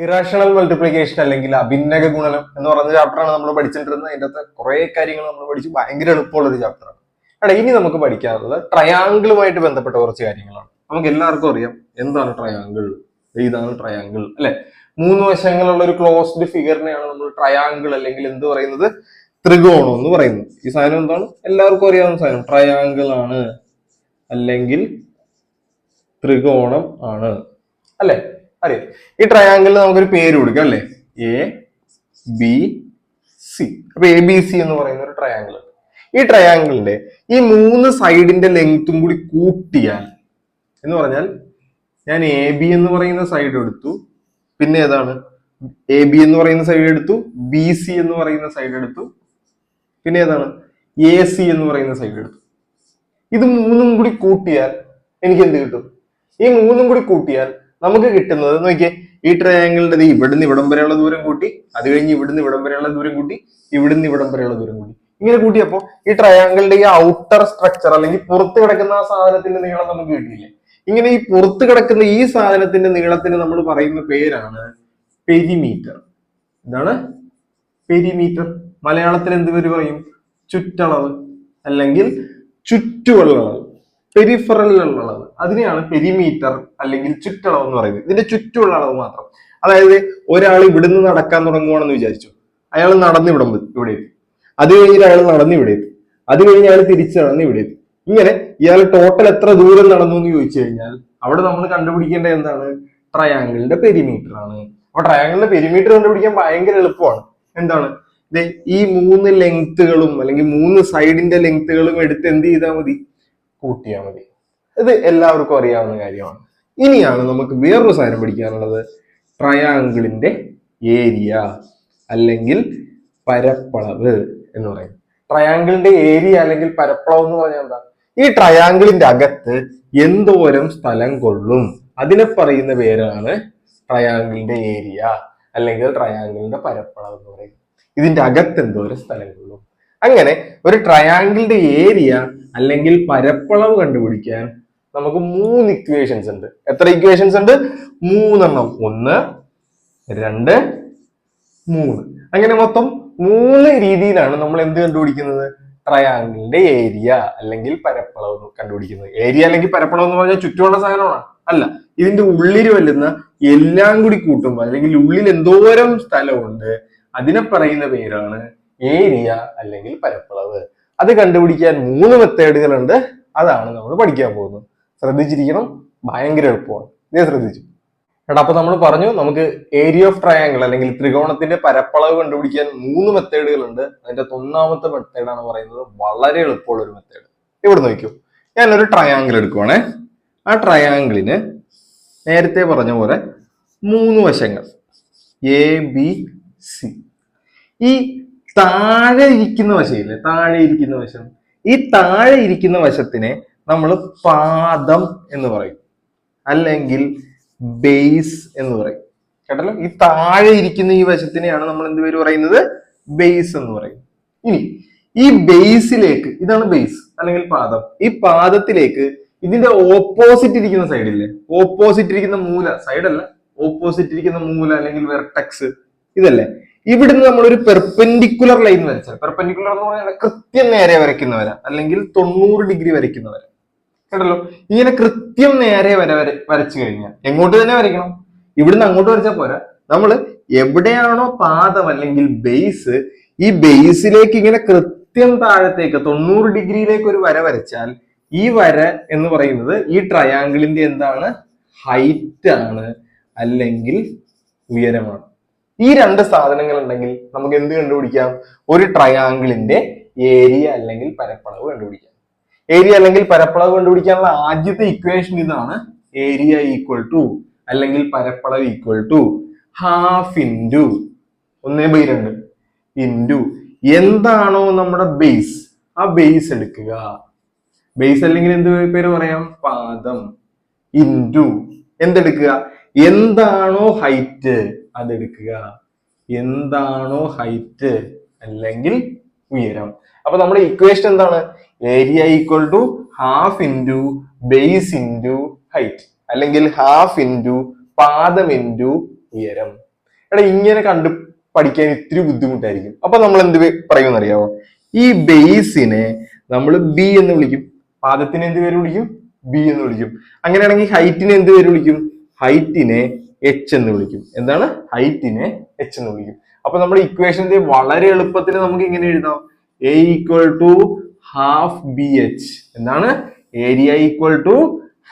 Irrational multiplication അല്ലെങ്കിൽ അഭിന്നക ഗുണനം എന്ന് പറഞ്ഞ ചാപ്റ്ററാണ് നമ്മൾ പഠിച്ചിട്ടിരുന്നത്. അതിൻ്റെ അകത്ത് കുറെ കാര്യങ്ങൾ നമ്മൾ പഠിച്ചു. ഭയങ്കര എളുപ്പമുള്ള ഒരു ചാപ്റ്ററാണ്. ഇനി നമുക്ക് പഠിക്കാനുള്ളത് ട്രയാങ്കിളുമായിട്ട് ബന്ധപ്പെട്ട കുറച്ച് കാര്യങ്ങളാണ്. നമുക്ക് എല്ലാവർക്കും അറിയാം എന്താണ് ട്രയാങ്കിൾ. ഇതാണ് ട്രയാങ്കിൾ അല്ലെ. 3 വശങ്ങളുള്ള ഒരു ക്ലോസ്ഡ് ഫിഗറിനെയാണ് നമ്മൾ ട്രയാങ്കിൾ അല്ലെങ്കിൽ എന്ത് പറയുന്നത്, ത്രികോണം എന്ന് പറയുന്നത്. ഈ സാധനം എന്താണ്, എല്ലാവർക്കും അറിയാവുന്ന സാധനം ട്രയാങ്കിൾ ആണ് അല്ലെങ്കിൽ ത്രികോണം ആണ് അല്ലെ, അറിയാം. ഈ ട്രയാങ്കിളിന് നമുക്കൊരു പേര് കൊടുക്കാം അല്ലെ, എ ബി സി. അപ്പൊ എ ബി സി എന്ന് പറയുന്ന ഒരു ട്രയാങ്കിൾ. ഈ ട്രയാങ്കിളിന്റെ ഈ 3 സൈഡിന്റെ ലെങ്ത്തും കൂടി കൂട്ടിയാൽ എന്ന് പറഞ്ഞാൽ, ഞാൻ എ ബി എന്ന് പറയുന്ന സൈഡ് എടുത്തു, പിന്നെ ഏതാണ് എ ബി എന്ന് പറയുന്ന സൈഡ് എടുത്തു, ബി സി എന്ന് പറയുന്ന സൈഡ് എടുത്തു, പിന്നെ ഏതാണ് എ സി എന്ന് പറയുന്ന സൈഡ് എടുത്തു. ഇത് 3ഉം കൂടി കൂട്ടിയാൽ എനിക്ക് എന്ത് കിട്ടും? ഈ 3ഉം കൂടി കൂട്ടിയാൽ നമുക്ക് കിട്ടുന്നത് നോക്കിയേ, ഈ ട്രയാങ്കിളിന്റെ ഇവിടുന്ന് ഇവിടം വരെയുള്ള ദൂരം കൂട്ടി, അത് കഴിഞ്ഞ് ഇവിടുന്ന് ഇവിടം വരെയുള്ള ദൂരം കൂട്ടി, ഇവിടുന്ന് ഇവിടം വരെയുള്ള ദൂരം കൂട്ടി, ഇങ്ങനെ കൂട്ടിയപ്പോ ഈ ട്രയാങ്കിളിന്റെ ഈ ഔട്ടർ സ്ട്രക്ചർ അല്ലെങ്കിൽ പുറത്ത് കിടക്കുന്ന ആ സാധനത്തിന്റെ നീളം നമുക്ക് കിട്ടിയില്ലേ. ഇങ്ങനെ ഈ പുറത്ത് കിടക്കുന്ന ഈ സാധനത്തിന്റെ നീളത്തിന് നമ്മൾ പറയുന്ന പേരാണ് പെരിമീറ്റർ. ഇതാണ് പെരിമീറ്റർ. മലയാളത്തിൽ എന്ത് പേര് പറയും? ചുറ്റളവ് അല്ലെങ്കിൽ ചുറ്റുമുള്ള അളവ്, പെരിഫറൽ അളവ്. അതിനെയാണ് പെരിമീറ്റർ അല്ലെങ്കിൽ ചുറ്റളവ് എന്ന് പറയുന്നത്. ഇതിന്റെ ചുറ്റുമുള്ള അളവ് മാത്രം. അതായത് ഒരാൾ ഇവിടുന്ന് നടക്കാൻ തുടങ്ങുവാണെന്ന് വിചാരിച്ചു, അയാൾ നടന്ന് ഇവിടെ എത്തി, അത് കഴിഞ്ഞിട്ട് അയാൾ നടന്ന് ഇവിടെ എത്തി, അത് കഴിഞ്ഞ് അയാൾ തിരിച്ച് നടന്ന് ഇവിടെ എത്തി. ഇങ്ങനെ ഇയാൾ ടോട്ടൽ എത്ര ദൂരം നടന്നു എന്ന് ചോദിച്ചു കഴിഞ്ഞാൽ അവിടെ നമ്മൾ കണ്ടുപിടിക്കേണ്ടത് എന്താണ്? ട്രയാങ്കിളിന്റെ പെരിമീറ്റർ ആണ്. അപ്പൊ ട്രയാങ്കിളിന്റെ പെരിമീറ്റർ കണ്ടുപിടിക്കാൻ ഭയങ്കര എളുപ്പമാണ്. എന്താണ്? ഈ 3 ലെങ്ത്തുകളും അല്ലെങ്കിൽ 3 സൈഡിന്റെ ലെങ്ത്തുകളും എടുത്ത് എന്ത് ചെയ്താൽ മതി? കൂട്ടിയാൽ മതി. ഇത് എല്ലാവർക്കും അറിയാവുന്ന കാര്യമാണ്. ഇനിയാണ് നമുക്ക് വേറൊരു സാധനം പഠിക്കാനുള്ളത്, ട്രയാങ്കിളിന്റെ ഏരിയ അല്ലെങ്കിൽ പരപ്പളവ് എന്ന് പറയുന്നത്. ട്രയാങ്കിളിന്റെ ഏരിയ അല്ലെങ്കിൽ പരപ്പളവ് എന്ന് പറഞ്ഞാൽ എന്താ? ഈ ട്രയാങ്കിളിന്റെ അകത്ത് എന്തോരം സ്ഥലം കൊള്ളും, അതിനെ പറയുന്ന പേരാണ് ട്രയാങ്കിളിന്റെ ഏരിയ അല്ലെങ്കിൽ ട്രയാങ്കിളിന്റെ പരപ്പളവ് എന്ന് പറയുന്നത്. ഇതിന്റെ അകത്ത് എന്തോരം സ്ഥലം കൊള്ളും. അങ്ങനെ ഒരു ട്രയാങ്കിളിന്റെ ഏരിയ അല്ലെങ്കിൽ പരപ്പളവ് കണ്ടുപിടിക്കാൻ നമുക്ക് 3 ഇക്വേഷൻസ് ഉണ്ട്. എത്ര ഇക്വേഷൻസ് ഉണ്ട്? 3 എണ്ണം. 1, 2, 3. അങ്ങനെ മൊത്തം 3 രീതിയിലാണ് നമ്മൾ എന്ത് കണ്ടുപിടിക്കുന്നത്? ട്രയാങ്കിളിന്റെ ഏരിയ അല്ലെങ്കിൽ പരപ്പളവ് കണ്ടുപിടിക്കുന്നത്. ഏരിയ അല്ലെങ്കിൽ പരപ്പളവ് എന്ന് പറഞ്ഞാൽ ചുറ്റുമുള്ള സാധനമാണ് അല്ല, ഇതിന്റെ ഉള്ളിൽ വരുന്ന എല്ലാം കൂടി കൂട്ടുമ്പോൾ അല്ലെങ്കിൽ ഉള്ളിൽ എന്തോരം സ്ഥലമുണ്ട് അതിനെ പറയുന്ന പേരാണ് ഏരിയ അല്ലെങ്കിൽ പരപ്പളവ്. അത് കണ്ടുപിടിക്കാൻ 3 മെത്തേഡുകളുണ്ട്. അതാണ് നമ്മൾ പഠിക്കാൻ പോകുന്നത്. ശ്രദ്ധിച്ചിരിക്കണം, ഭയങ്കര എളുപ്പമാണ്. ഇതേ ശ്രദ്ധിച്ചു എടാ. അപ്പൊ നമ്മൾ പറഞ്ഞു നമുക്ക് ഏരിയ ഓഫ് ട്രയാങ്കിൾ അല്ലെങ്കിൽ ത്രികോണത്തിന്റെ പരപ്പളവ് കണ്ടുപിടിക്കാൻ 3 മെത്തേഡുകളുണ്ട്. അതിന്റെ 1ാമത്തെ മെത്തേഡാണ് പറയുന്നത് വളരെ എളുപ്പമുള്ള ഒരു മെത്തേഡ്. ഇവിടെ നോക്കൂ, ഞാനൊരു ട്രയാങ്കിൾ എടുക്കുവാണേ. ആ ട്രയാങ്കിളിന് നേരത്തെ പറഞ്ഞ പോലെ 3 വശങ്ങൾ എ ബി സി. ഈ താഴെ ഇരിക്കുന്ന വശമില്ലേ, താഴെ ഇരിക്കുന്ന വശം, ഈ താഴെ ഇരിക്കുന്ന വശത്തിനെ നമ്മൾ പാദം എന്ന് പറയും അല്ലെങ്കിൽ ബേസ് എന്ന് പറയും. കേട്ടല്ലോ, ഈ താഴെ ഇരിക്കുന്ന ഈ വശത്തിനെയാണ് നമ്മൾ എന്ത് പേര് പറയുന്നത്? ബേസ് എന്ന് പറയും. ഇനി ഈ ബേസിലേക്ക്, ഇതാണ് ബേസ് അല്ലെങ്കിൽ പാദം, ഈ പാദത്തിലേക്ക് ഇതിന്റെ ഓപ്പോസിറ്റ് ഇരിക്കുന്ന സൈഡില്ലേ, ഓപ്പോസിറ്റ് ഇരിക്കുന്ന മൂല, സൈഡല്ല, ഓപ്പോസിറ്റ് ഇരിക്കുന്ന മൂല അല്ലെങ്കിൽ വെർട്ടെക്സ് ഇതല്ലേ, ഇവിടുന്ന് നമ്മളൊരു പെർപെൻഡിക്കുലർ ലൈൻ വരച്ചാൽ, പെർപെൻഡിക്കുലർ എന്ന് പറഞ്ഞാൽ കൃത്യം നേരെ വരയ്ക്കുന്നവര അല്ലെങ്കിൽ 90 ഡിഗ്രി വരയ്ക്കുന്നവര. കേട്ടല്ലോ, ഇങ്ങനെ കൃത്യം നേരെ വരച്ചു കഴിഞ്ഞാൽ എങ്ങോട്ട് തന്നെ വരയ്ക്കണം, ഇവിടുന്ന് അങ്ങോട്ട് വരച്ചാൽ പോരാ. നമ്മൾ എവിടെയാണോ പാദം അല്ലെങ്കിൽ ബേസ്, ഈ ബേസിലേക്ക് ഇങ്ങനെ കൃത്യം താഴത്തേക്ക് 90 ഡിഗ്രിയിലേക്ക് ഒരു വര വരച്ചാൽ ഈ വര എന്ന് പറയുന്നത് ഈ ട്രയാങ്കിളിന്റെ എന്താണ്? ഹൈറ്റ് ആണ് അല്ലെങ്കിൽ ഉയരമാണ്. ഈ 2 സാധനങ്ങൾ ഉണ്ടെങ്കിൽ നമുക്ക് എന്ത് കണ്ടുപിടിക്കാം? ഒരു ട്രയാങ്കിളിന്റെ ഏരിയ അല്ലെങ്കിൽ പരപ്പളവ് കണ്ടുപിടിക്കാം. ഏരിയ അല്ലെങ്കിൽ പരപ്പളവ് കണ്ടുപിടിക്കാനുള്ള ആദ്യത്തെ ഇക്വേഷൻ ഇതാണ്. ഏരിയ ഈക്വൽ ടു അല്ലെങ്കിൽ പരപ്പളവ് equal to half into 1/2 into എന്താണോ നമ്മുടെ ബേസ്, ആ ബേസ് എടുക്കുക. ബേസ് അല്ലെങ്കിൽ എന്ത് പേര് പറയാം? പാദം. ഇൻറ്റു എന്തെടുക്കുക? എന്താണോ ഹൈറ്റ് അതെടുക്കുക. എന്താണോ ഹൈറ്റ് അല്ലെങ്കിൽ ഉയരം. അപ്പൊ നമ്മുടെ ഇക്വേഷൻ എന്താണ്? Area equal to half into base into height അല്ലെങ്കിൽ ഹാഫ് ഇൻറ്റു പാദം ഇൻറ്റു ഉയരം. എടാ ഇങ്ങനെ കണ്ടു പഠിക്കാൻ ഇത്തിരി ബുദ്ധിമുട്ടായിരിക്കും. അപ്പൊ നമ്മൾ എന്ത് പറയുമെന്ന് അറിയാമോ? ഈ ബേസിനെ നമ്മൾ ബി എന്ന് വിളിക്കും. പാദത്തിന് എന്ത് പേര് വിളിക്കും? ബി എന്ന് വിളിക്കും. അങ്ങനെയാണെങ്കിൽ ഹൈറ്റിനെ എന്ത് പേര് വിളിക്കും? ഹൈറ്റിനെ എച്ച് എന്ന് വിളിക്കും. എന്താണ്? ഹൈറ്റിനെ എച്ച് എന്ന് വിളിക്കും. അപ്പൊ നമ്മുടെ ഇക്വേഷന്റെ വളരെ എളുപ്പത്തിൽ നമുക്ക് ഇങ്ങനെ എഴുതാം: A equal to half B H. എന്താണ്? Area equal to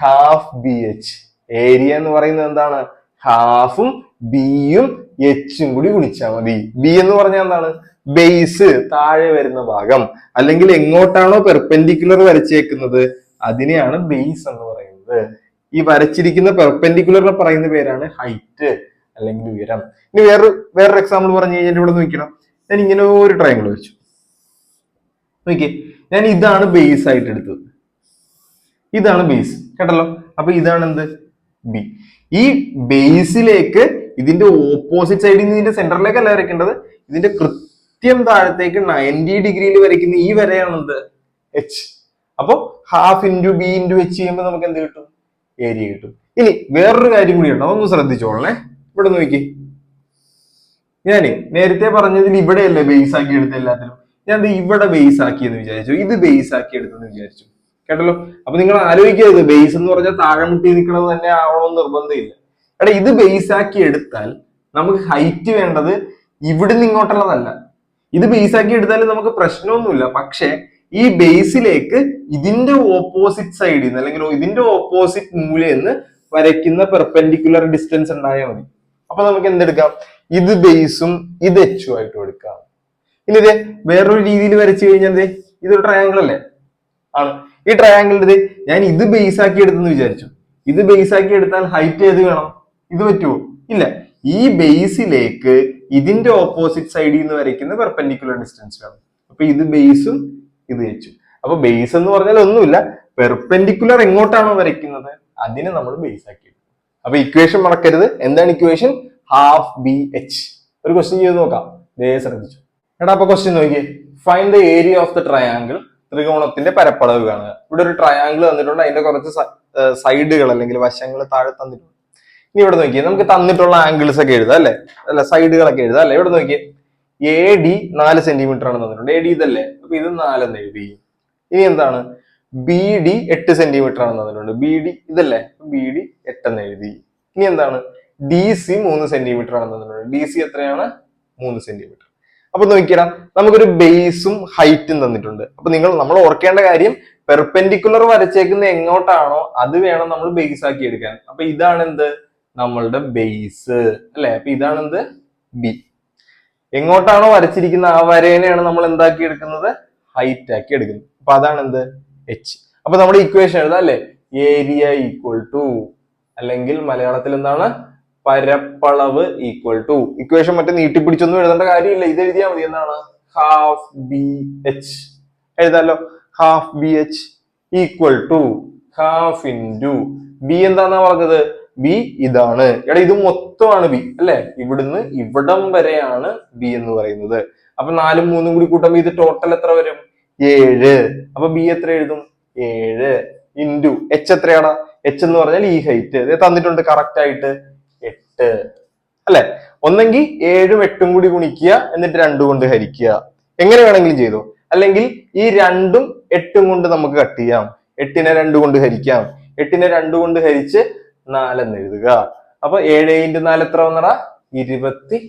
half B H. Area എന്ന് പറയുന്നത് എന്താണ്? ഹാഫും ബിയും എച്ചും കൂടി ഗുണിച്ചാൽ മതി. ബി എന്ന് പറഞ്ഞാൽ എന്താണ്? ബേസ്, താഴെ വരുന്ന ഭാഗം, അല്ലെങ്കിൽ എങ്ങോട്ടാണോ പെർപെൻഡിക്കുലർ വരച്ചേക്കുന്നത് അതിനെയാണ് ബേസ് എന്ന് പറയുന്നത്. ഈ വരച്ചിരിക്കുന്ന പെർപെൻഡിക്കുലറിനെ പറയുന്ന പേരാണ് ഹൈറ്റ് അല്ലെങ്കിൽ ഉയരം. ഇനി വേറൊരു എക്സാമ്പിൾ പറഞ്ഞു കഴിഞ്ഞാൽ ഇവിടെ നോക്കണം. ഞാൻ ഇങ്ങനെ ഒരു ട്രയാങ്കിൾ വെച്ചു. നോക്കിയേ, ഞാൻ ഇതാണ് ബേസ് ആയിട്ട് എടുത്തത്. ഇതാണ് ബേസ്, കേട്ടല്ലോ. അപ്പൊ ഇതാണ് എന്ത്? ബി. ഈ ബേസിലേക്ക് ഇതിന്റെ ഓപ്പോസിറ്റ് സൈഡിൽ നിന്ന് ഇതിന്റെ സെന്ററിലേക്കല്ല വരയ്ക്കേണ്ടത്, ഇതിന്റെ കൃത്യം താഴത്തേക്ക് 90 ഡിഗ്രിയിൽ വരയ്ക്കുന്ന ഈ വരയാണ് എന്ത്? എച്ച്. അപ്പൊ half into B into H ചെയ്യുമ്പോൾ നമുക്ക് എന്ത് കിട്ടും? ഏരിയ കിട്ടും. ഇനി വേറൊരു കാര്യം കൂടി ഉണ്ടോ, ഒന്ന് ശ്രദ്ധിച്ചോളണേ. ഇവിടെ നോക്കി, ഞാന് നേരത്തെ പറഞ്ഞതിൽ ഇവിടെയല്ലേ ബേസ് ആക്കി എടുത്ത എല്ലാത്തിനും. ഞാൻ ഇവിടെ ബേസ് ആക്കി എന്ന് വിചാരിച്ചു, ഇത് ബേസ് ആക്കി എടുത്തെന്ന് വിചാരിച്ചു, കേട്ടല്ലോ. അപ്പൊ നിങ്ങൾ ആലോചിക്കരുത് ബേസ് എന്ന് പറഞ്ഞാൽ താഴെ മുട്ടി നിൽക്കുന്നത് തന്നെ ആവണമെന്ന് നിർബന്ധമില്ല. എടാ ഇത് ബേസ് ആക്കി എടുത്താൽ നമുക്ക് ഹൈറ്റ് വേണ്ടത് ഇവിടുന്ന് ഇങ്ങോട്ടുള്ളതല്ല. ഇത് ബേസ് ആക്കി എടുത്താലും നമുക്ക് പ്രശ്നമൊന്നുമില്ല. പക്ഷെ ഈ ബേസിലേക്ക് ഇതിന്റെ ഓപ്പോസിറ്റ് സൈഡിൽ നിന്ന് അല്ലെങ്കിൽ ഇതിന്റെ ഓപ്പോസിറ്റ് മൂലയിൽ നിന്ന് വരയ്ക്കുന്ന പെർപെൻഡിക്കുലർ ഡിസ്റ്റൻസ് ഉണ്ടായാൽ മതി. അപ്പൊ നമുക്ക് എന്തെടുക്കാം? ഇത് ബേസും ഇത് എച്ചും ആയിട്ടും എടുക്കാം. ഇനി ഇതേ വേറൊരു രീതിയിൽ വരച്ചു കഴിഞ്ഞാൽ ഇതൊരു ട്രയാങ്കിൾ അല്ലേ? ആണ്. ഈ ട്രയാങ്കിളിന്റെ ഞാൻ ഇത് ബേസ് ആക്കി എടുത്തെന്ന് വിചാരിച്ചു. ഇത് ബേസ് ആക്കി എടുത്താൽ ഹൈറ്റ് ഏത് വേണം? ഇത് പറ്റുമോ? ഇല്ല. ഈ ബേസിലേക്ക് ഇതിന്റെ ഓപ്പോസിറ്റ് സൈഡിൽ നിന്ന് വരയ്ക്കുന്ന പെർപെൻഡിക്കുലർ ഡിസ്റ്റൻസ് വേണം. അപ്പൊ ഇത് ബേസും ഇത് എച്ചും. അപ്പൊ ബേസ് എന്ന് പറഞ്ഞാൽ ഒന്നുമില്ല, പെർപെൻഡിക്കുലർ എങ്ങോട്ടാണോ വരയ്ക്കുന്നത് അതിനെ നമ്മൾ ബേസ് ആക്കി എടുക്കും. അപ്പൊ ഇക്വേഷൻ മറക്കരുത്. എന്താണ് ഇക്വേഷൻ? Half B H. ഒരു ക്വസ്റ്റ്യൻ ചെയ്ത് നോക്കാം, ശ്രദ്ധിച്ചു. എടാ അപ്പൊ ക്വസ്റ്റ്യൻ നോക്കിയേ, find the area of the triangle. ത്രികോണത്തിന്റെ പരപ്പളവ് കാണുക. ഇവിടെ ഒരു ട്രയാങ്കിൾ തന്നിട്ടുണ്ട്, അതിന്റെ കുറച്ച് സൈഡുകൾ അല്ലെങ്കിൽ വശങ്ങൾ താഴെ തന്നിട്ടുണ്ട്. ഇനി ഇവിടെ നോക്കിയേ, നമുക്ക് തന്നിട്ടുള്ള ആംഗിൾസ് ഒക്കെ എഴുതാം അല്ലെ, സൈഡുകളൊക്കെ എഴുതാം അല്ലെ. ഇവിടെ നോക്കിയേ, എ ഡി 4 സെന്റിമീറ്റർ ആണ് തന്നിട്ടുണ്ട്. എ ഡി ഇതല്ലേ, അപ്പൊ ഇത് 4 എന്ന് എഴുതി. ഇനി എന്താണ്? ബി ഡി 8 സെന്റിമീറ്റർ ആണ് തന്നിട്ടുണ്ട്. ബി ഡി ഇതല്ലേ, ബി ഡി 8 എന്ന് എഴുതി. ഇനി എന്താണ്? ഡി സി 3 സെന്റിമീറ്റർ ആണ് തന്നിട്ടുണ്ട്. ഡി സി എത്രയാണ്? 3 സെന്റിമീറ്റർ. അപ്പൊ നോക്കിയാ നമുക്കൊരു ബേസും ഹൈറ്റും തന്നിട്ടുണ്ട്. അപ്പൊ നമ്മൾ ഓർക്കേണ്ട കാര്യം, പെർപെൻഡിക്കുലർ വരച്ചേക്കുന്ന എങ്ങോട്ടാണോ അത് വേണം നമ്മൾ ബേസ് ആക്കി എടുക്കാൻ. അപ്പൊ ഇതാണ് എന്ത്? നമ്മളുടെ ബേസ് അല്ലെ. അപ്പൊ ഇതാണ് എന്ത്? ബി. എങ്ങോട്ടാണോ വരച്ചിരിക്കുന്ന ആ വരേനെയാണ് നമ്മൾ എന്താക്കി എടുക്കുന്നത്? ഹൈറ്റ് ആക്കി എടുക്കുന്നത്. അപ്പൊ അതാണ് എന്ത്? എച്ച്. അപ്പൊ നമ്മുടെ ഇക്വേഷൻ എഴുതാം അല്ലെ, ഏരിയ ഈക്വൽ ടു, അല്ലെങ്കിൽ മലയാളത്തിൽ എന്താണ്? പരപ്പളവ് ഈക്വൽ ടു. ഇക്വേഷൻ മറ്റേ നീട്ടിപ്പിടിച്ചൊന്നും എഴുതേണ്ട കാര്യമില്ല, ഇത് എഴുതിയാൽ മതി. എന്താണ്? ഹാഫ് ബി എച്ച് എഴുതാലോ. Half B H equal to half into B. എന്താന്നാ പറഞ്ഞത്? ബി ഇതാണ്. എടാ ഇത് മൊത്തമാണ് ബി അല്ലെ, ഇവിടുന്ന് ഇവിടം വരെയാണ് ബി എന്ന് പറയുന്നത്. അപ്പൊ 4ഉം 3ഉം കൂടി കൂട്ടുമ്പോൾ ഇത് ടോട്ടൽ എത്ര വരും? 7. അപ്പൊ ബി എത്ര എഴുതും? 7 ഇൻറ്റു എച്ച് എത്രയാണ്? എച്ച് എന്ന് പറഞ്ഞാൽ ഈ ഹൈറ്റ് തന്നിട്ടുണ്ട് കറക്റ്റ് ആയിട്ട് 8 അല്ലെ. ഒന്നെങ്കിൽ 7ഉം 8ഉം കൂടി ഗുണിക്കുക, എന്നിട്ട് 2 കൊണ്ട് ഹരിക്കുക. എങ്ങനെ വേണമെങ്കിലും ചെയ്തോ. അല്ലെങ്കിൽ ഈ 2ഉം 8ഉം കൊണ്ട് നമുക്ക് കട്ട് ചെയ്യാം. 8നെ 2 കൊണ്ട് ഹരിക്കാം. 8നെ 2 കൊണ്ട് ഹരിച്ച് 4 എന്ന് എഴുതുക. അപ്പൊ 7 × 4 എത്ര വന്നടാ? 28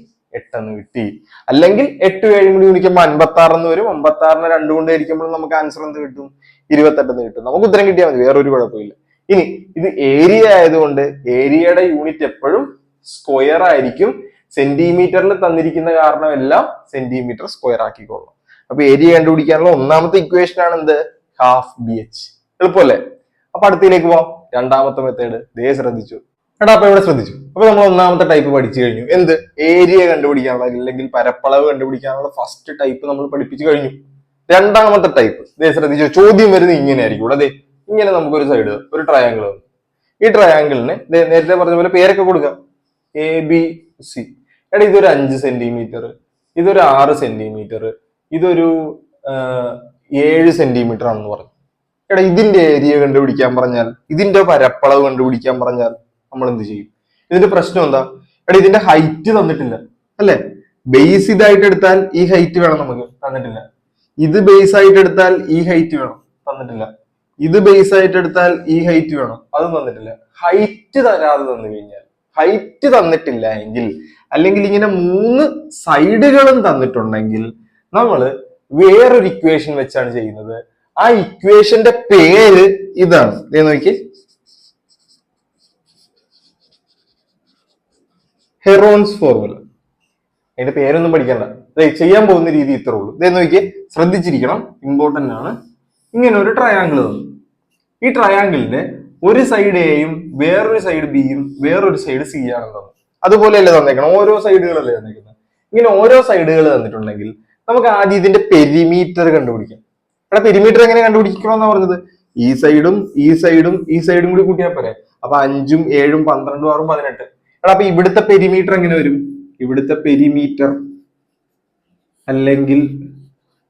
എന്ന് കിട്ടി. അല്ലെങ്കിൽ 8ഉം 7ഉം കൂടി ഗുണിക്കുമ്പോൾ 56 എന്ന് വരും. 56നെ 2 കൊണ്ട് ഹരിക്കുമ്പോൾ നമുക്ക് ആൻസർ എന്ത് കിട്ടും? 28 എന്ന് കിട്ടും. നമുക്ക് ഉത്തരം കിട്ടിയാൽ മതി, വേറൊരു കുഴപ്പമില്ല. ഇനി ഇത് ഏരിയ ആയതുകൊണ്ട് ഏരിയയുടെ യൂണിറ്റ് എപ്പോഴും സ്ക്വയർ ആയിരിക്കും. സെന്റിമീറ്ററിൽ തന്നിരിക്കുന്ന കാരണം എല്ലാം സെന്റിമീറ്റർ സ്ക്വയർ ആക്കിക്കോളണം. അപ്പൊ ഏരിയ കണ്ടുപിടിക്കാനുള്ള ഒന്നാമത്തെ ഇക്വേഷൻ ആണ് എന്ത്? Half B H. എളുപ്പമല്ലേ? അപ്പൊ അടുത്തതിലേക്ക് പോവാം. രണ്ടാമത്തെ മെത്തേഡ് ശ്രദ്ധിച്ചു. എടാ അപ്പൊ ഇവിടെ ശ്രദ്ധിച്ചു. അപ്പൊ നമ്മൾ ഒന്നാമത്തെ ടൈപ്പ് പഠിച്ചു കഴിഞ്ഞു. എന്ത്? ഏരിയ കണ്ടുപിടിക്കാനുള്ള അല്ലെങ്കിൽ പരപ്പളവ് കണ്ടുപിടിക്കാനുള്ള ഫസ്റ്റ് ടൈപ്പ് നമ്മൾ പഠിപ്പിച്ചു കഴിഞ്ഞു. രണ്ടാമത്തെ ടൈപ്പ് ശ്രദ്ധിച്ചു. ചോദ്യം വരുന്നത് ഇങ്ങനെ ആയിരിക്കും. ഇവിടെ ഇങ്ങനെ നമുക്കൊരു സൈഡ് ഒരു ട്രയാങ്കിൾ വന്നു. ഈ ട്രയാങ്കിളിന് നേരത്തെ പറഞ്ഞ പോലെ പേരൊക്കെ കൊടുക്കാം, എ ബി സി. എടാ ഇതൊരു 5 സെന്റിമീറ്റർ, ഇതൊരു 6 സെന്റിമീറ്റർ, ഇതൊരു 7 സെന്റിമീറ്റർ ആണെന്ന് പറഞ്ഞു. എടാ ഇതിന്റെ ഏരിയ കണ്ടുപിടിക്കാൻ പറഞ്ഞാൽ, ഇതിന്റെ പരപ്പളവ് കണ്ടുപിടിക്കാൻ പറഞ്ഞാൽ നമ്മൾ എന്ത് ചെയ്യും? ഇതിന്റെ പ്രശ്നം എന്താ? എടാ ഇതിന്റെ ഹൈറ്റ് തന്നിട്ടില്ല അല്ലെ. ബേസ് ഇതായിട്ട് എടുത്താൽ ഈ ഹൈറ്റ് വേണം, നമുക്ക് തന്നിട്ടില്ല. ഇത് ബേസ് ആയിട്ട് എടുത്താൽ ഈ ഹൈറ്റ് വേണം, തന്നിട്ടില്ല. ഇത് ബേസ് ആയിട്ട് എടുത്താൽ ഈ ഹൈറ്റ് വേണം, അതും തന്നിട്ടില്ല. ഹൈറ്റ് തരാതെ തന്നു കഴിഞ്ഞാൽ, ഹൈറ്റ് തന്നിട്ടില്ല എങ്കിൽ, അല്ലെങ്കിൽ ഇങ്ങനെ 3 സൈഡുകളും തന്നിട്ടുണ്ടെങ്കിൽ നമ്മൾ വേറൊരു ഇക്വേഷൻ വെച്ചാണ് ചെയ്യുന്നത്. ആ ഇക്വേഷന്റെ പേര് ഇതാണ്. നോക്കി, ഹെറോൺസ് ഫോർമുല. അതിന്റെ പേരൊന്നും പഠിക്കണ്ട, ചെയ്യാൻ പോകുന്ന രീതി ഇത്രേ ഉള്ളൂ. നോക്കിയേ, ശ്രദ്ധിച്ചിരിക്കണം, ഇമ്പോർട്ടന്റ് ആണ്. ഇങ്ങനെ ഒരു ട്രയാങ്കിൾ തന്നു. ഈ ട്രയാങ്കിളിന്റെ ഒരു സൈഡ് എയും വേറൊരു സൈഡ് ബിയും വേറൊരു സൈഡ് സി ആണ് തന്നു. അതുപോലെയല്ലേ തന്നേക്കണം, ഓരോ സൈഡുകളല്ലേ തന്നേക്കുന്നത്. ഇങ്ങനെ ഓരോ സൈഡുകൾ തന്നിട്ടുണ്ടെങ്കിൽ നമുക്ക് ആദ്യം ഇതിന്റെ പെരിമീറ്റർ കണ്ടുപിടിക്കാം. ഇവിടെ പെരിമീറ്റർ എങ്ങനെ കണ്ടുപിടിക്കണമെന്നാ പറഞ്ഞത്? ഈ സൈഡും ഈ സൈഡും ഈ സൈഡും കൂടി കൂട്ടിയാൽ പോരെ. അപ്പൊ 5ഉം 7ഉം 12ഉം 6ഉം 18. എടാ അപ്പൊ ഇവിടുത്തെ പെരിമീറ്റർ എങ്ങനെ വരും? ഇവിടുത്തെ പെരിമീറ്റർ അല്ലെങ്കിൽ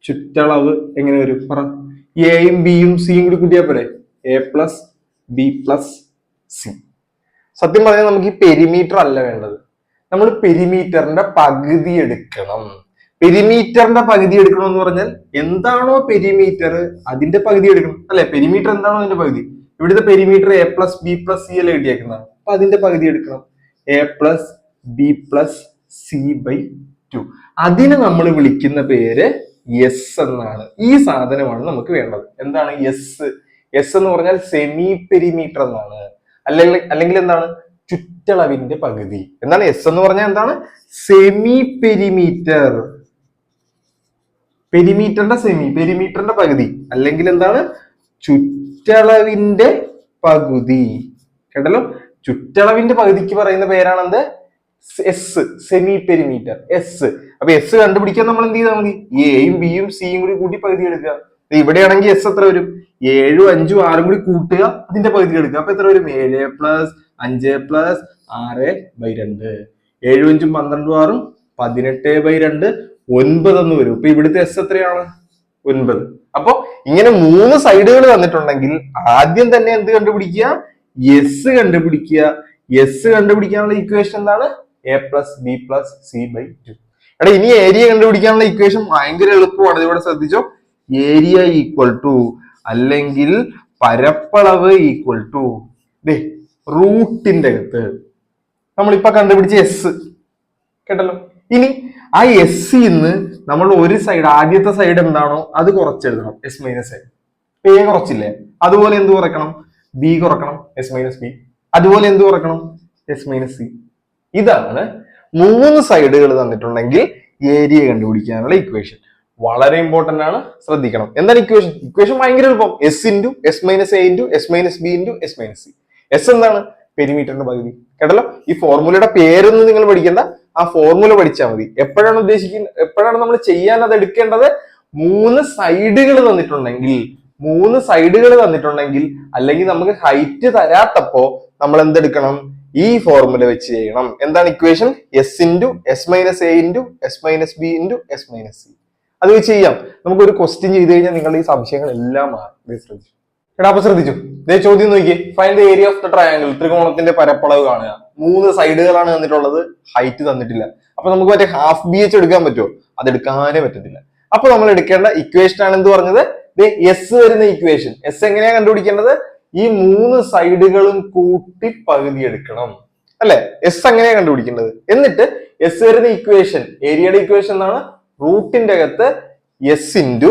ചുറ്റളവ് എങ്ങനെ വരും? പറ. എയും ബിയും സിയും കൂടി കൂട്ടിയാൽ പോരെ. A plus B plus C. സത്യം പറഞ്ഞാൽ നമുക്ക് ഈ പെരിമീറ്റർ അല്ല വേണ്ടത്, നമ്മൾ പെരിമീറ്ററിന്റെ പകുതി എടുക്കണം. പെരിമീറ്ററിന്റെ പകുതി എടുക്കണം എന്ന് പറഞ്ഞാൽ എന്താണോ പെരിമീറ്റർ അതിന്റെ പകുതി എടുക്കണം അല്ലെ. പെരിമീറ്റർ എന്താണോ അതിന്റെ പകുതി. ഇവിടുത്തെ perimeter a plus B plus c അല്ലേ കിട്ടിയേക്കുന്നത്, അപ്പൊ അതിന്റെ പകുതി എടുക്കണം. A plus B plus C by 2. അതിന് നമ്മൾ വിളിക്കുന്ന പേര് എസ് എന്നാണ്. ഈ സാധനമാണ് നമുക്ക് വേണ്ടത്. എന്താണ് എസ്? എസ് എന്ന് പറഞ്ഞാൽ സെമി പെരിമീറ്റർ എന്നാണ്. അല്ലെങ്കിൽ എന്താണ്? ചുറ്റളവിന്റെ പകുതി. എന്താണ് എസ് എന്ന് പറഞ്ഞാൽ? എന്താണ്? Semi perimeter. പെരിമീറ്ററിന്റെ സെമി, പെരിമീറ്ററിന്റെ പകുതി, അല്ലെങ്കിൽ എന്താണ്? ചുറ്റളവിന്റെ പകുതി. കേട്ടല്ലോ, ചുറ്റളവിന്റെ പകുതിക്ക് പറയുന്ന പേരാണ് എന്ത്? S, semi perimeter, S. അപ്പൊ എസ് കണ്ടുപിടിക്കാൻ നമ്മൾ എന്ത് ചെയ്താൽ മതി? എയും ബിയും സിയും കൂടി കൂട്ടി പകുതി എടുക്കുക. ഇവിടെയാണെങ്കിൽ എസ് എത്ര വരും? 7ഉം 5ഉം 6ഉം കൂടി കൂട്ടുക, അതിന്റെ പകുതി എടുക്കുക. അപ്പൊ എത്ര വരും? 7 പ്ലസ് 5 പ്ലസ് 6/2. 7ഉം 5ഉം 12ഉം 6ഉം 18/2, 9 എന്ന് വരും. അപ്പൊ ഇവിടുത്തെ എസ് എത്രയാണ്? 9. അപ്പൊ ഇങ്ങനെ 3 സൈഡുകൾ തന്നിട്ടുണ്ടെങ്കിൽ ആദ്യം തന്നെ എന്ത് കണ്ടുപിടിക്കുക? എസ് കണ്ടുപിടിക്കുക. എസ് കണ്ടുപിടിക്കാനുള്ള ഇക്വേഷൻ എന്താണ്? A plus B plus C by 2. എടാ ഇനി ഏരിയ കണ്ടുപിടിക്കാനുള്ള ഇക്വേഷൻ ഭയങ്കര എളുപ്പമാണ്. ഇവിടെ ശ്രദ്ധിച്ചോ. ഏരിയ ഈക്വൽ ടു, അല്ലെങ്കിൽ പരപ്പളവ് ഈക്വൽ ടു റൂട്ടിന്റെ അകത്ത് നമ്മളിപ്പോ കണ്ടുപിടിച്ച എസ്. കേട്ടല്ലോ. ഇനി ആ എസ് ഇന്ന് നമ്മൾ ഒരു സൈഡ്, ആദ്യത്തെ സൈഡ് എന്താണോ അത് കുറച്ചെഴുതണം. എസ് മൈനസ് എ കുറച്ചില്ലേ, അതുപോലെ എന്ത് കുറയ്ക്കണം? ബി കുറക്കണം, എസ് മൈനസ് ബി. അതുപോലെ എന്ത് കുറക്കണം? S minus C. ഇതാണ് 3 സൈഡുകൾ തന്നിട്ടുണ്ടെങ്കിൽ ഏരിയ കണ്ടുപിടിക്കാനുള്ള ഇക്വേഷൻ. വളരെ ഇമ്പോർട്ടന്റ് ആണ്, ശ്രദ്ധിക്കണം. എന്താണ് ഇക്വേഷൻ? ഇക്വേഷൻ ഭയങ്കര എളുപ്പം. S into S minus A into S minus B into S minus C. S എന്താണ്? പെരിമീറ്ററിന്റെ പകുതി. കേട്ടല്ലോ. ഈ ഫോർമുലയുടെ പേരൊന്നും നിങ്ങൾ പഠിക്കേണ്ട, ആ ഫോർമുല പഠിച്ചാൽ മതി. എപ്പോഴാണ് ഉദ്ദേശിക്കുന്നത്, എപ്പോഴാണ് നമ്മൾ ചെയ്യാൻ അത് എടുക്കേണ്ടത്? 3 സൈഡുകൾ തന്നിട്ടുണ്ടെങ്കിൽ, 3 സൈഡുകൾ തന്നിട്ടുണ്ടെങ്കിൽ, അല്ലെങ്കിൽ നമുക്ക് ഹൈറ്റ് തരാത്തപ്പോ നമ്മൾ എന്തെടുക്കണം? ഈ ഫോർമുല വെച്ച് ചെയ്യണം. എന്താണ് equation? S into S minus A into S minus B into S minus C. അത് വെച്ച് ചെയ്യാം. നമുക്കൊരു ക്വസ്റ്റ്യൻ ചെയ്ത് കഴിഞ്ഞാൽ നിങ്ങളുടെ ഈ സംശയങ്ങൾ എല്ലാം മാറും. ശ്രദ്ധിച്ചു. എടാ അപ്പൊ ശ്രദ്ധിച്ചു. ഇതേ ചോദ്യം നോക്കിയേ. Find the area of the triangle. ത്രികോണത്തിന്റെ പരപ്പളവ് കാണുക. 3 സൈഡുകളാണ് തന്നിട്ടുള്ളത്, ഹൈറ്റ് തന്നിട്ടില്ല. അപ്പൊ നമുക്ക് മറ്റേ ഹാഫ് ബി എച്ച് എടുക്കാൻ പറ്റുമോ? അത് എടുക്കാനേ പറ്റത്തില്ല. അപ്പൊ നമ്മൾ എടുക്കേണ്ട ഇക്വേഷൻ ആണ് എന്ത് പറഞ്ഞത്? എസ് വരുന്ന ഇക്വേഷൻ. എസ് എങ്ങനെയാ കണ്ടുപിടിക്കേണ്ടത്? ഈ 3 സൈഡുകളും കൂട്ടി പകുതി എടുക്കണം അല്ലെ. എസ് അങ്ങനെയാ കണ്ടുപിടിക്കേണ്ടത്. എന്നിട്ട് എസ് വരുന്ന ഇക്വേഷൻ, ഏരിയയുടെ ഇക്വേഷൻ എന്താണ്? റൂട്ടിന്റെ അകത്ത് എസ് ഇൻറ്റു,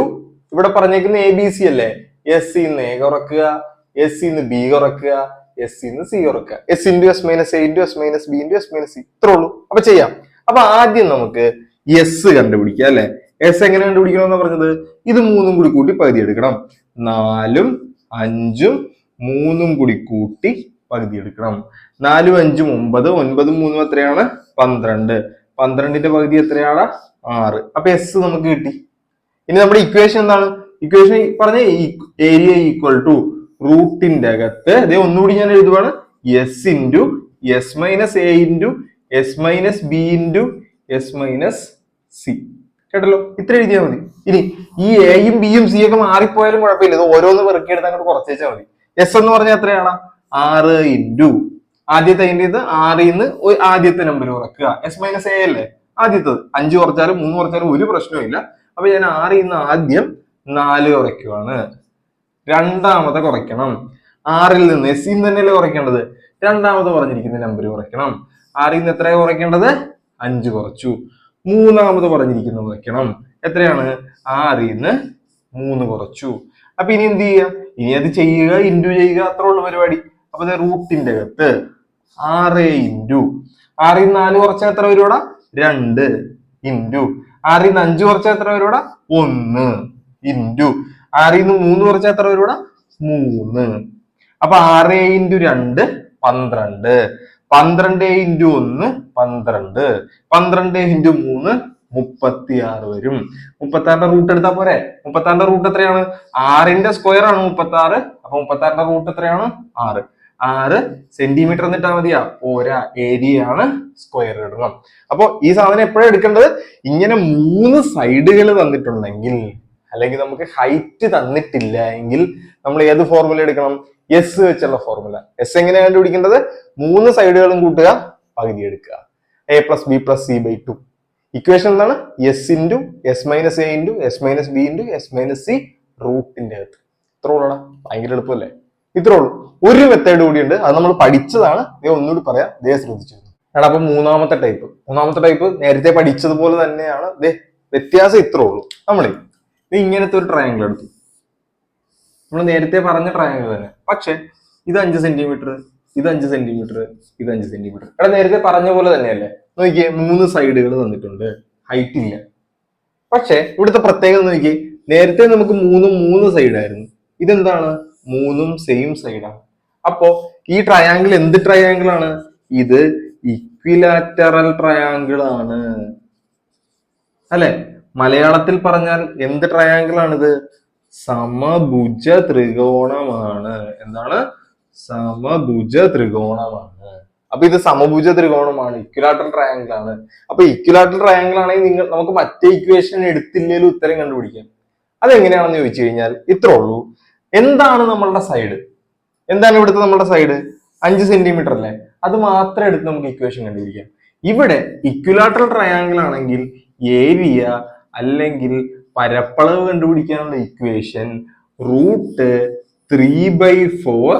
ഇവിടെ പറഞ്ഞേക്കുന്ന എ ബി സി അല്ലേ, എസ് ഇന്ന് എ കുറക്കുക, എസ് ഇന്ന് ബി കുറക്കുക, എസ് ഇന്ന് സി കുറക്കുക. S into S minus A into S minus B into S minus C. ഇത്രേ ഉള്ളൂ. അപ്പൊ ചെയ്യാം. അപ്പൊ ആദ്യം നമുക്ക് എസ് കണ്ടുപിടിക്കാം അല്ലെ. എസ് എങ്ങനെ കണ്ടുപിടിക്കണമെന്ന് പറഞ്ഞത്? ഇത് 3ഉം കൂടി കൂട്ടി പകുതി എടുക്കണം. 4ഉം 5ഉം 3ഉം കൂടി കൂട്ടി പകുതി എടുക്കണം. 4ഉം 5ഉം 9, 9ഉം 3ഉം എത്രയാണ്? 12. 12ന്റെ പകുതി എത്രയാണ്? 6. അപ്പൊ എസ് നമുക്ക് കിട്ടി. ഇനി നമ്മുടെ ഇക്വേഷൻ എന്താണ്? ഇക്വേഷൻ പറഞ്ഞ ഏരിയ ഈക്വൽ ടു റൂട്ടിന്റെ അകത്ത് ഒന്നുകൂടി ഞാൻ എഴുതുവാണ്. S into S minus A into S minus B into S minus C. കേട്ടല്ലോ. ഇത്ര എഴുതിയാൽ മതി. ഇനി ഈ എയും ബിയും സി ഒക്കെ മാറിപ്പോയാലും കുഴപ്പമില്ല. ഇത് ഓരോന്ന് പെറുക്കിയെടുത്ത് അങ്ങോട്ട് കുറച്ച് വെച്ചാൽ മതി. എസ് എന്ന് പറഞ്ഞാൽ എത്രയാണ്? 6 ഇൻറ്റു ആദ്യത്തെ അതിന്റെ ഇത് ആറിൽ നിന്ന് ആദ്യത്തെ നമ്പർ കുറക്കുക. എസ് മൈനസ് എ അല്ലേ ആദ്യത്തത്. 5 കുറച്ചാലും 3 കുറച്ചാലും ഒരു പ്രശ്നവും. അപ്പൊ ഞാൻ ആറിൽ നിന്ന് ആദ്യം 4 കുറയ്ക്കുവാണ്. രണ്ടാമത്തെ കുറയ്ക്കണം. 6ൽ നിന്ന് എസ് നിന്ന് തന്നെയല്ലേ കുറയ്ക്കേണ്ടത്. രണ്ടാമത് പറഞ്ഞിരിക്കുന്ന നമ്പർ കുറയ്ക്കണം. 6ൽ നിന്ന് എത്രയാണ് കുറയ്ക്കേണ്ടത്? 5 കുറച്ചു. മൂന്നാമത് പറഞ്ഞിരിക്കുന്നത് കുറയ്ക്കണം. എത്രയാണ്? 6ൽ നിന്ന് 3 കുറച്ചു. അപ്പൊ ഇനി എന്ത് ചെയ്യുക? ഇനി അത് ചെയ്യുക, ഇൻറ്റു ചെയ്യുക, അത്ര ഉള്ള പരിപാടി. അപ്പൊ റൂട്ടിന്റെ അകത്ത് 6 ഇൻറ്റു 6ൽ നിന്ന് 4 കുറച്ചാൽ എത്ര വരുവാടാ? 2 ഇൻറ്റു 6ൽ നിന്ന് 5 കുറച്ചാൽ എത്ര വരുവാടാ? 1 ഇൻറ്റു 6ൽ നിന്ന് 3 കുറച്ചാൽ എത്ര വരുവാടാ? 3. അപ്പൊ 6 ഇൻറ്റു 2 12. 12 ഇൻറ്റു 1 12. 12 ഇൻറ്റു 3 36 വരും. 36ന്റെ റൂട്ട് എടുത്താൽ പോരെ? 36ന്റെ റൂട്ട് എത്രയാണ്? 6ന്റെ സ്ക്വയർ ആണ് 36. അപ്പൊ 36ന്റെ റൂട്ട് എത്രയാണ്? 6. 6 സെന്റിമീറ്റർ എന്നിട്ടാ മതിയാ? പോരാ, ഏരിയ ആണ്, സ്ക്വയർ ഇടണം. അപ്പൊ ഈ സാധനം എപ്പോഴും എടുക്കേണ്ടത് ഇങ്ങനെ 3 സൈഡുകൾ തന്നിട്ടുണ്ടെങ്കിൽ, അല്ലെങ്കിൽ നമുക്ക് ഹൈറ്റ് തന്നിട്ടില്ല എങ്കിൽ നമ്മൾ ഏത് ഫോർമുല എടുക്കണം? എസ് വെച്ചുള്ള ഫോർമുല. എസ് എങ്ങനെയാണ് കണ്ടുപിടിക്കേണ്ടത്? 3 സൈഡുകളും കൂട്ടുക, പകുതി എടുക്കുക. a plus B plus C by 2. Equation എന്താണ്? S into S minus A into S minus B into S minus C റൂട്ടിന്റെ അകത്ത്. ഇത്ര ഉള്ളടാ, ഭയങ്കര എളുപ്പമല്ലേ? ഇത്രേ ഉള്ളൂ. ഒരു മെത്തേഡ് കൂടിയുണ്ട്, അത് നമ്മൾ പഠിച്ചതാണ്. ഒന്നുകൂടി പറയാം, ശ്രദ്ധിച്ചിരുന്നു. അപ്പൊ മൂന്നാമത്തെ ടൈപ്പ് നേരത്തെ പഠിച്ചതുപോലെ തന്നെയാണ്. വ്യത്യാസം ഇത്രേ ഉള്ളൂ. നമ്മൾ ഇങ്ങനത്തെ ഒരു ട്രയാങ്കിൾ എടുത്തു. നമ്മൾ നേരത്തെ പറഞ്ഞ ട്രയാങ്കിൾ തന്നെ, പക്ഷെ ഇത് 5 സെന്റിമീറ്റർ, ഇത് 5 സെന്റിമീറ്റർ, ഇത് 5 സെന്റിമീറ്റർ. ഇവിടെ നേരത്തെ പറഞ്ഞ പോലെ തന്നെയല്ലേ? നോക്കിയേ, 3 സൈഡുകൾ തന്നിട്ടുണ്ട്, ഹൈറ്റ് ഇല്ല. പക്ഷെ ഇവിടുത്തെ പ്രത്യേകത നോക്കിയേ, നേരത്തെ നമുക്ക് 3 സൈഡായിരുന്നു. ഇതെന്താണ്? 3 സെയിം സൈഡാണ്. അപ്പോ ഈ ട്രയാങ്കിൾ എന്ത് ട്രയാങ്കിൾ ആണ്? ഇത് ഇക്വിലാറ്ററൽ ട്രയാങ്കിൾ ആണ്, അല്ലെ? മലയാളത്തിൽ പറഞ്ഞാൽ എന്ത് ട്രയാങ്കിൾ ആണിത്? സമഭുജ ത്രികോണമാണ്. എന്താണ്? സമഭുജ ത്രികോണമാണ്. അപ്പൊ ഇത് സമഭുജ ത്രികോണമാണ്, ഇക്വിലാറ്ററൽ ട്രയാങ്കിൾ ആണ്. അപ്പൊ ഇക്വിലാറ്ററൽ ട്രയാങ്കിൾ ആണെങ്കിൽ നമുക്ക് മറ്റേ ഇക്വേഷൻ എടുത്തില്ലേലും ഉത്തരം കണ്ടുപിടിക്കാം. അതെങ്ങനെയാണെന്ന് ചോദിച്ചു കഴിഞ്ഞാൽ ഇത്രേ ഉള്ളൂ. എന്താണ് നമ്മളുടെ സൈഡ്? എന്താണ് ഇവിടുത്തെ നമ്മുടെ സൈഡ്? 5 സെന്റിമീറ്റർ അല്ലേ? അത് മാത്രം എടുത്ത് നമുക്ക് ഇക്വേഷൻ കണ്ടുപിടിക്കാം. ഇവിടെ ഇക്വിലാറ്ററൽ ട്രയാങ്കിൾ ആണെങ്കിൽ ഏരിയ അല്ലെങ്കിൽ പരപ്പളവ് കണ്ടുപിടിക്കാനുള്ള ഇക്വേഷൻ റൂട്ട് 3/4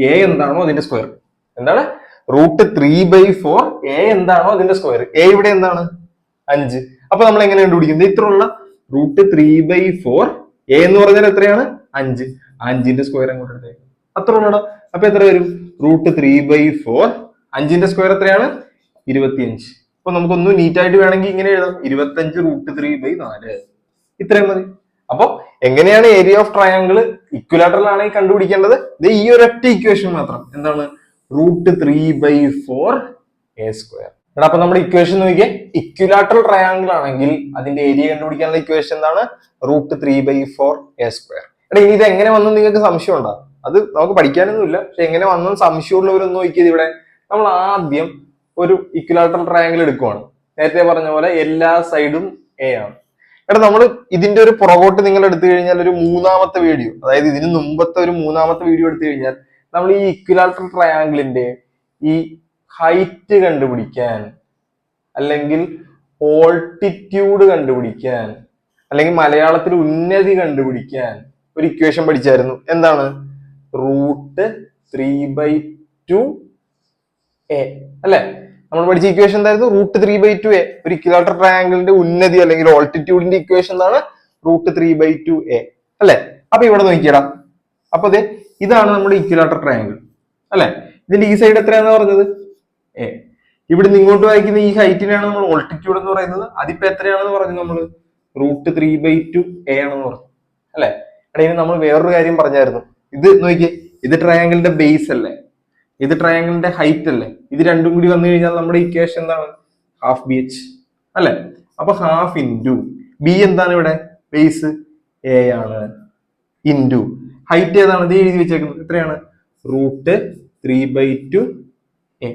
എ എന്താണോ അതിന്റെ സ്ക്വയർ. എന്താണ്? റൂട്ട് 3/4 എ എന്താണോ അതിന്റെ സ്ക്വയർ. എ ഇവിടെ എന്താണ്? 5. അപ്പൊ നമ്മൾ എങ്ങനെ കണ്ടുപിടിക്കുന്നത്? ഇത്രയുള്ള റൂട്ട് 3/4 എ എന്ന് പറഞ്ഞാൽ എത്രയാണ്? 5. 5ന്റെ സ്ക്വയർ അങ്ങോട്ട് എടുത്തേക്ക്. അത്ര ഉള്ളടോ. അപ്പൊ എത്ര വരും? റൂട്ട് 3/4. 5ന്റെ സ്ക്വയർ എത്രയാണ്? 25. അപ്പൊ നമുക്കൊന്നും നീറ്റായിട്ട് വേണമെങ്കിൽ ഇങ്ങനെ എഴുതാം, 25 റൂട്ട് 3/4. ഇത്രയും മതി. അപ്പൊ എങ്ങനെയാണ് ഏരിയ ഓഫ് ട്രയാങ്കിൾ ഇക്വിലാറ്ററൽ ആണെങ്കിൽ കണ്ടുപിടിക്കേണ്ടത്? ഈ ഒരൊറ്റ ഇക്വേഷൻ മാത്രം. എന്താണ്? Root 3/4 a square. അപ്പൊ നമ്മുടെ ഇക്വേഷൻ നോക്കിയേ, ഇക്വിലാറ്ററൽ ട്രയാങ്കിൾ ആണെങ്കിൽ അതിന്റെ ഏരിയ കണ്ടുപിടിക്കാനുള്ള ഇക്വേഷൻ എന്താണ്? Root 3/4 a square. ഇനി ഇത് എങ്ങനെ വന്നു നിങ്ങൾക്ക് സംശയം ഉണ്ടോ? അത് നമുക്ക് പഠിക്കാനൊന്നുമില്ല, പക്ഷെ എങ്ങനെ വന്നെന്ന് സംശയമുള്ളവരൊന്നും നോക്കിയത്. ഇവിടെ നമ്മൾ ആദ്യം ഒരു ഇക്വിലാറ്ററൽ ട്രയാങ്കിൾ എടുക്കുവാണ്. നേരത്തെ പറഞ്ഞ പോലെ എല്ലാ സൈഡും എ ആണ്. നമ്മൾ ഇതിന്റെ ഒരു പുറകോട്ട് നിങ്ങൾ എടുത്തു കഴിഞ്ഞാൽ ഒരു 3ാമത്തെ വീഡിയോ, അതായത് ഇതിന് മുമ്പത്തെ ഒരു 3ാമത്തെ വീഡിയോ എടുത്തു കഴിഞ്ഞാൽ നമ്മൾ ഈ ഇക്വിലാറ്ററൽ ട്രയാങ്കിളിന്റെ ഈ ഹൈറ്റ് കണ്ടുപിടിക്കാൻ, അല്ലെങ്കിൽ ഓൾട്ടിറ്റ്യൂഡ് കണ്ടുപിടിക്കാൻ, അല്ലെങ്കിൽ മലയാളത്തിൽ ഉന്നതി കണ്ടുപിടിക്കാൻ ഒരു ഇക്വേഷൻ പഠിച്ചായിരുന്നു. എന്താണ്? റൂട്ട് 3/2 എ അല്ലെ? നമ്മൾ പഠിച്ച ഇക്വേഷൻ എന്തായിരുന്നു? Root 3/2 A. ഒരു ഇക്വിലാറ്ററൽ ട്രയാങ്കിളിന്റെ ഉന്നതി അല്ലെങ്കിൽ ഓൾട്ടിറ്റ്യൂഡിന്റെ ഇക്വേഷൻ എന്താണ്? റൂട്ട് 3/2 എ അല്ലെ? അപ്പൊ ഇവിടെ നോക്കിയടാ, അപ്പൊ ഇതാണ് നമ്മുടെ ഇക്വിലാറ്ററൽ ട്രയാങ്കിൾ അല്ലെ? ഇതിന്റെ ഈ സൈഡ് എത്രയാണെന്ന് പറഞ്ഞത്? എ. ഇവിടെ ഇങ്ങോട്ട് വായിക്കുന്ന ഈ ഹൈറ്റിനാണ് നമ്മൾ ഓൾട്ടിറ്റ്യൂഡ് എന്ന് പറയുന്നത്. അതിപ്പോ എത്രയാണെന്ന് പറഞ്ഞു നമ്മൾ? റൂട്ട് 3/2 എ ആണെന്ന് പറഞ്ഞു അല്ലെ? ഇനി നമ്മൾ വേറൊരു കാര്യം പറഞ്ഞായിരുന്നു. ഇത് നോക്കിയേ, ഇത് ട്രയാങ്കിളിന്റെ ബേസ് അല്ലേ? ഇത് ട്രയാങ്കിളിന്റെ ഹൈറ്റ് അല്ലേ? ഇത് രണ്ടും കൂടി വന്നു കഴിഞ്ഞാൽ നമ്മുടെ ഇക്വേഷൻ എന്താണ്? ഹാഫ് ബി എച്ച് അല്ലെ? അപ്പൊ ഹാഫ് ഇൻറ്റു ബി എന്താണ്? ഇവിടെ ബേസ് എ ആണ്, ഇൻറ്റു ഹൈറ്റ് ഏതാണ്? ഇത് എഴുതി വെച്ചേക്കുന്നത് എത്രയാണ്? റൂട്ട് 3/2 എ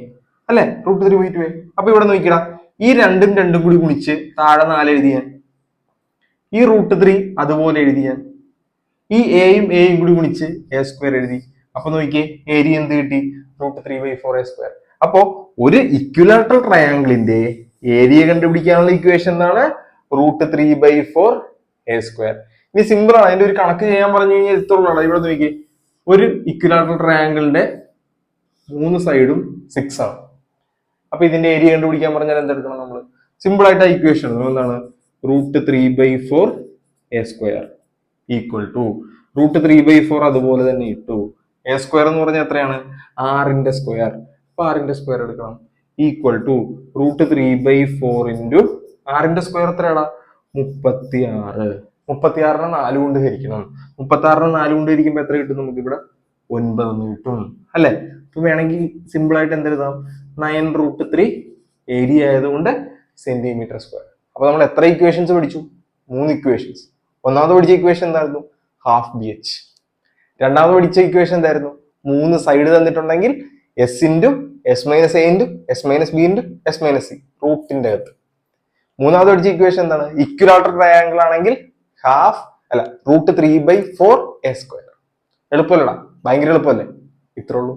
അല്ലെ? Root 3/2 a. അപ്പൊ ഇവിടെ നോക്കിടാ, ഈ രണ്ടും കൂടി ഗുണിച്ച് താഴെ 4 എഴുതിയാൻ, ഈ റൂട്ട് 3 അതുപോലെ എഴുതിയാൻ, ഈ എയും കൂടി ഗുണിച്ച് എ സ്ക്വയർ എഴുതി. അപ്പൊ നോക്കിയേ ഏരിയ എന്ത് കിട്ടി? √3/4a². അപ്പോ ഒരു ഇക്വിലാറ്ററൽ ട്രയാങ്കിളിന്റെ ഏരിയ കണ്ടുപിടിക്കാനുള്ള ഇക്വേഷൻ എന്താണ്? √3/4a². ഇനി സിമ്പിൾ ആണ്. അതിന്റെ ഒരു കണക്ക് ചെയ്യാൻ പറഞ്ഞു കഴിഞ്ഞാൽ ഇത്രയുള്ളൂ. ഇവിടെ നോക്കിയേ, ഒരു ഇക്വിലാറ്ററൽ ട്രയാങ്കിളിന്റെ 3 സൈഡും 6 ആണ്. അപ്പൊ ഇതിന്റെ ഏരിയ കണ്ടുപിടിക്കാൻ പറഞ്ഞാൽ എന്തെടുക്കണം നമ്മൾ? സിമ്പിൾ ആയിട്ട് ആ ഇക്വേഷൻ എന്താണ്? √3/4a² ഈക്വൽ ടു √3/4 അതുപോലെ തന്നെ ഇട്ടു. a² എന്ന് പറഞ്ഞാൽ എത്രയാണ്? 6ന്റെ സ്ക്വയർ. അപ്പൊ 6ന്റെ സ്ക്വയർ എടുക്കണം ഈക്വൽ ടു √3/4 ഇൻറ്റു 6ന്റെ സ്ക്വയർ എത്രയാടാ? 36. 36നെ 4 കൊണ്ട് ഹരിക്കണം. 36നെ 4 കൊണ്ട് ഹരിക്കുമ്പോ എത്ര കിട്ടും നമുക്ക്? ഇവിടെ 9 എന്ന് കിട്ടും അല്ലെ? ഇപ്പൊ വേണമെങ്കിൽ സിമ്പിൾ ആയിട്ട് എന്തെഴുതാം? 9√3 ഏരിയ ആയതുകൊണ്ട് സെന്റിമീറ്റർ സ്ക്വയർ. അപ്പൊ നമ്മൾ എത്ര ഇക്വേഷൻസ് പഠിച്ചു? 3 ഇക്വേഷൻസ്. ഒന്നാമത് പഠിച്ച ഇക്വേഷൻ എന്തായിരുന്നു? ½ രണ്ടാമത് പഠിച്ച ഇക്വേഷൻ എന്തായിരുന്നു? 3 സൈഡ് തന്നിട്ടുണ്ടെങ്കിൽ s into s minus A into s minus B into s minus C റൂട്ടിന്റെ അകത്ത്. മൂന്നാമത് പഠിച്ച ഇക്വേഷൻ എന്താണ്? ഇക്വിലാറ്ററൽ ട്രയാങ്കിൾ ആണെങ്കിൽ √3/4a². എളുപ്പമല്ലടാ? ഭയങ്കര എളുപ്പമല്ലേ? ഇത്രേ ഉള്ളൂ.